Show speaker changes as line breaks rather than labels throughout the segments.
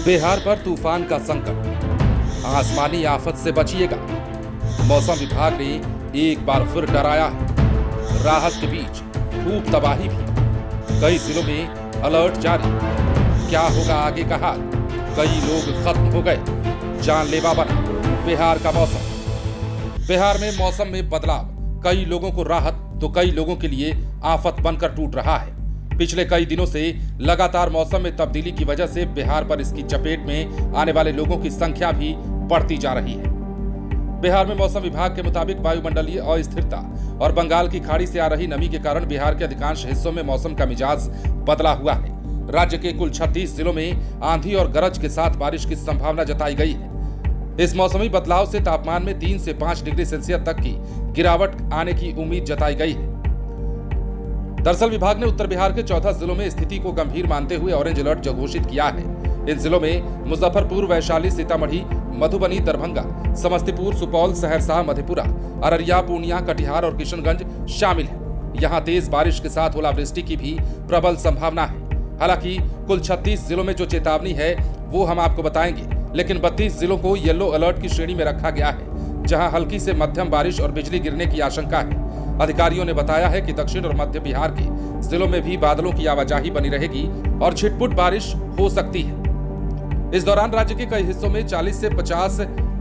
बिहार पर तूफान का संकट, आसमानी आफत से बचिएगा। मौसम विभाग ने एक बार फिर डराया है। राहत के बीच खूब तबाही भी, कई जिलों में अलर्ट जारी। क्या होगा आगे का हाल? कई लोग खत्म हो गए, जानलेवा बना बिहार का मौसम। बिहार में मौसम में बदलाव कई लोगों को राहत तो कई लोगों के लिए आफत बनकर टूट रहा है। पिछले कई दिनों से लगातार मौसम में तब्दीली की वजह से बिहार पर इसकी चपेट में आने वाले लोगों की संख्या भी बढ़ती जा रही है। बिहार में मौसम विभाग के मुताबिक वायुमंडलीय अस्थिरता और बंगाल की खाड़ी से आ रही नमी के कारण बिहार के अधिकांश हिस्सों में मौसम का मिजाज बदला हुआ है। राज्य के कुल 36 जिलों में आंधी और गरज के साथ बारिश की संभावना जताई गई है। इस मौसमी बदलाव से तापमान में 3 से 5 डिग्री सेल्सियस तक की गिरावट आने की उम्मीद जताई गई है। दरअसल विभाग ने उत्तर बिहार के 14 जिलों में स्थिति को गंभीर मानते हुए ऑरेंज अलर्ट घोषित किया है। इन जिलों में मुजफ्फरपुर, वैशाली, सीतामढ़ी, मधुबनी, दरभंगा, समस्तीपुर, सुपौल, सहरसा, मधेपुरा, अररिया, पूर्णिया, कटिहार और किशनगंज शामिल है। यहाँ तेज बारिश के साथ ओलावृष्टि की भी प्रबल संभावना है। हालांकि कुल 36 जिलों में जो चेतावनी है वो हम आपको बताएंगे, लेकिन 32 जिलों को येलो अलर्ट की श्रेणी में रखा गया है, जहां हल्की से मध्यम बारिश और बिजली गिरने की आशंका है। अधिकारियों ने बताया है कि दक्षिण और मध्य बिहार के जिलों में भी बादलों की आवाजाही बनी रहेगी और छिटपुट बारिश हो सकती है। इस दौरान राज्य के कई हिस्सों में 40 से 50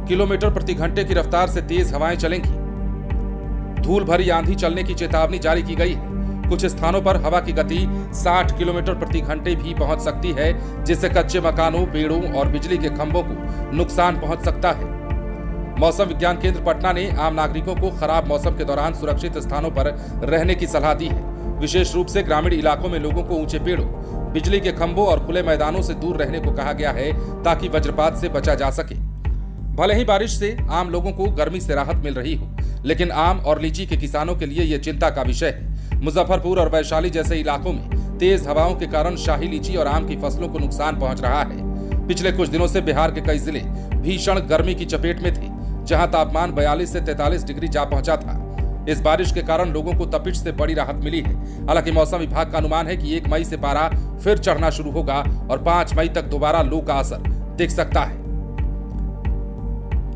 किलोमीटर प्रति घंटे की रफ्तार से तेज हवाएं चलेंगी। धूल भरी आंधी चलने की चेतावनी जारी की गई है। कुछ स्थानों पर हवा की गति 60 किलोमीटर प्रति घंटे भी पहुंच सकती है, जिससे कच्चे मकानों, पेड़ों और बिजली के खंभों को नुकसान पहुंच सकता है। मौसम विज्ञान केंद्र पटना ने आम नागरिकों को खराब मौसम के दौरान सुरक्षित स्थानों पर रहने की सलाह दी है। विशेष रूप से ग्रामीण इलाकों में लोगों को ऊंचे पेड़ों, बिजली के खंभों और खुले मैदानों से दूर रहने को कहा गया है, ताकि वज्रपात से बचा जा सके। भले ही बारिश से आम लोगों को गर्मी से राहत मिल रही हो, लेकिन आम और लीची के किसानों के लिए यह चिंता का विषय है। मुजफ्फरपुर और वैशाली जैसे इलाकों में तेज हवाओं के कारण शाही लीची और आम की फसलों को नुकसान पहुंच रहा है। पिछले कुछ दिनों से बिहार के कई जिले भीषण गर्मी की चपेट में थे, जहां तापमान 42 से 43 डिग्री जा पहुंचा था। इस बारिश के कारण लोगों को तपिश से बड़ी राहत मिली है। हालांकि मौसम विभाग का अनुमान है कि 1 मई से पारा फिर चढ़ना शुरू होगा और 5 मई तक दोबारा लू का असर दिख सकता है।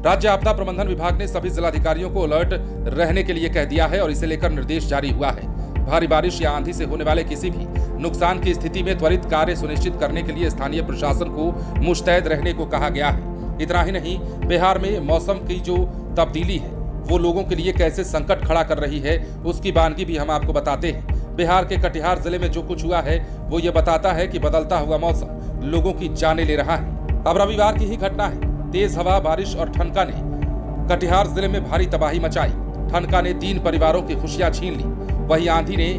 राज्य आपदा प्रबंधन विभाग ने सभी जिलाधिकारियों को अलर्ट रहने के लिए कह दिया है और इसे लेकर निर्देश जारी हुआ है। भारी बारिश या आंधी से होने वाले किसी भी नुकसान की स्थिति में त्वरित कार्य सुनिश्चित करने के लिए स्थानीय प्रशासन को मुस्तैद रहने को कहा गया है। इतना ही नहीं, बिहार में मौसम की जो तब्दीली है वो लोगों के लिए कैसे संकट खड़ा कर रही है, उसकी बानगी भी हम आपको बताते हैं। बिहार के कटिहार जिले में जो कुछ हुआ है वो ये बताता है कि बदलता हुआ मौसम लोगों की जानें ले रहा है। अब रविवार की ही घटना है। तेज हवा, बारिश और ठनका ने कटिहार जिले में भारी तबाही मचाई। ठनका ने 3 परिवारों की खुशियां छीन ली। वहीं आंधी ने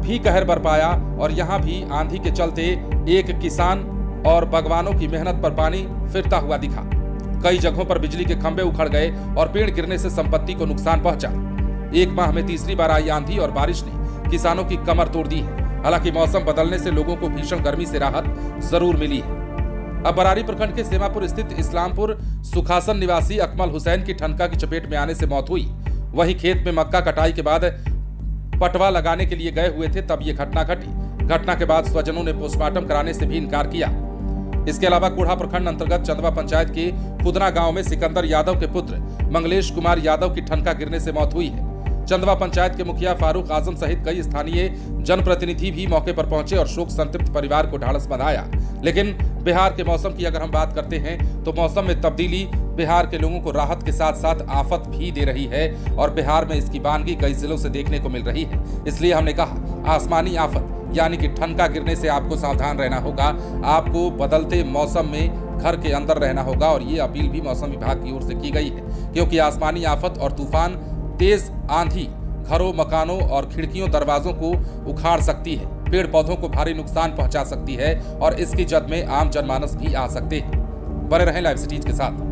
भी कहर बरपाया और यहाँ भी आंधी के चलते एक किसान और बागवानों की मेहनत पर पानी फिरता हुआ दिखा। कई जगहों पर बिजली के खंभे उखड़ गए और पेड़ गिरने से संपत्ति को नुकसान पहुंचा। 1 माह में तीसरी बार आई आंधी और बारिश ने किसानों की कमर तोड़ दी है। हालांकि मौसम बदलने से लोगों को भीषण गर्मी से राहत जरूर मिली है। अब बरारी प्रखंड के सेमापुर स्थित इस्लामपुर सुखासन निवासी अकमल हुसैन की ठनका की चपेट में आने से मौत हुई। वहीं खेत में मक्का कटाई के बाद पटवा लगाने के लिए गए हुए थे, तब ये घटना घटी। घटना के बाद स्वजनों ने पोस्टमार्टम कराने से भी इनकार किया। इसके अलावा कोढ़ा प्रखंड अंतर्गत चंदवा पंचायत के खुदना गांव में सिकंदर यादव के पुत्र मंगलेश कुमार यादव की ठनका गिरने से मौत हुई है। चंदवा पंचायत के मुखिया फारूक आजम सहित कई स्थानीय जनप्रतिनिधि भी मौके पर पहुंचे और शोक संतप्त परिवार को ढाढ़स बंधाया। लेकिन बिहार के मौसम की अगर हम बात करते हैं तो मौसम में तब्दीली बिहार के लोगों को राहत के साथ साथ आफत भी दे रही है और बिहार में इसकी बानगी कई जिलों से देखने को मिल रही है। इसलिए हमने कहा आसमानी आफत यानी कि ठनका गिरने से आपको सावधान रहना होगा। आपको बदलते मौसम में घर के अंदर रहना होगा और ये अपील भी मौसम विभाग की ओर से की गई है, क्योंकि आसमानी आफत और तूफान, तेज आंधी घरों, मकानों और खिड़कियों, दरवाजों को उखाड़ सकती है, पेड़ पौधों को भारी नुकसान पहुंचा सकती है और इसकी जद में आम जनमानस भी आ सकते हैं। बने रहें लाइव सिटीज के साथ।